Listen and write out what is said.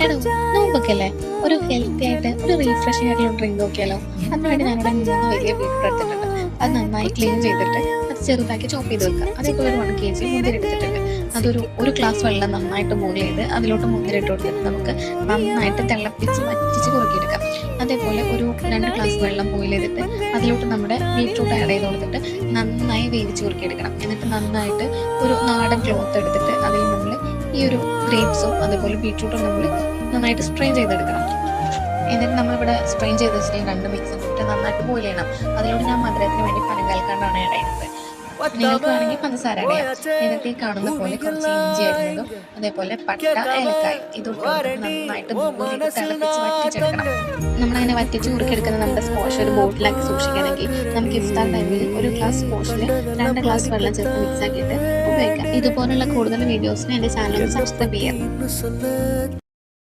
എടോ, നോമ്പൊക്കെ അല്ലേ, ഒരു ഹെൽത്തി ആയിട്ട് ഒരു റീഫ്രഷിംഗ് ആയിട്ടുള്ള ഡ്രിങ്ക് നോക്കിയാലോ. അതിനുവേണ്ടി ഞാനിവിടെ 3 വലിയ ബീറ്റ്റൂട്ട് എടുത്തിട്ടുണ്ട്. അത് നന്നായി ക്ലീൻ ചെയ്തിട്ട് അത് ചെറുതാക്കി ചോപ്പ് ചെയ്ത് വെക്കുക. അതേപോലെ ഒരു 1 kg മുന്തിരി എടുത്തിട്ടുണ്ട്. ഒരു ഗ്ലാസ് വെള്ളം നന്നായിട്ട് ബോയിൽ ചെയ്ത് അതിലോട്ട് മുന്തിരി ഇട്ട് കൊടുത്തിട്ട് നമുക്ക് നന്നായിട്ട് തിളപ്പിച്ച് വറ്റിച്ച് കുറുക്കിയെടുക്കാം. അതേപോലെ ഒരു 2 ഗ്ലാസ് വെള്ളം ബോയിൽ ചെയ്തിട്ട് അതിലോട്ട് നമ്മുടെ ബീറ്റ്റൂട്ട് ആഡ് ചെയ്ത് കൊടുത്തിട്ട് നന്നായി വേവിച്ച് കുറുക്കിയെടുക്കണം. എന്നിട്ട് നന്നായിട്ട് ഒരു നാടൻ ക്ലോത്ത് എടുത്തിട്ട് അതിൽ നമ്മൾ ഈ ഒരു ഗ്രേപ്സും അതേപോലെ ബീറ്റ്റൂട്ടും നമ്മൾ നന്നായിട്ട് സ്ട്രെയിൻ ചെയ്തെടുക്കണം. എന്നിട്ട് നമ്മളിവിടെ സ്ട്രെയിൻ ചെയ്ത് വെച്ചിട്ട് 2 മിക്സും ഇട്ട് നന്നായിട്ട് ബോയിൽ ചെയ്യണം. അതിലൂടെ ഞാൻ മധുരത്തിന് വേണ്ടി പനങ്കൽക്കണ്ടാണ് ആഡ് ചെയ്യുന്നത്. നിങ്ങൾക്ക് വേണമെങ്കിൽ പഞ്ചസാര ആഡ് ചെയ്യാം. എന്നിട്ട് ഈ കാണുന്ന പോലെ കുറച്ച് ഇഞ്ചി അരിഞ്ഞതും അതേപോലെ പട്ട, ഏലക്കായ് ഇതും നന്നായിട്ട് ബോയിൽ ചെയ്ത് തിളപ്പിച്ച് വറ്റിച്ചെടുക്കണം. നമ്മളങ്ങനെ വറ്റിച്ച് കുറുക്കിയെടുക്കുന്ന നമ്മുടെ സ്ക്വാഷ് ഒരു ബോട്ടിലാക്കി സൂക്ഷിക്കണമെങ്കിൽ നമുക്ക് ഇഫ്താർ ടൈമിൽ ഒരു ഗ്ലാസ് സ്ക്വാഷിൽ 2 ഗ്ലാസ് വെള്ളം ചേർത്ത് മിക്സ് ആക്കിയിട്ട് ഉപയോഗിക്കാം. ഇതുപോലുള്ള കൂടുതൽ വീഡിയോസിന് എൻ്റെ ചാനൽ സബ്സ്ക്രൈബ് ചെയ്യാം.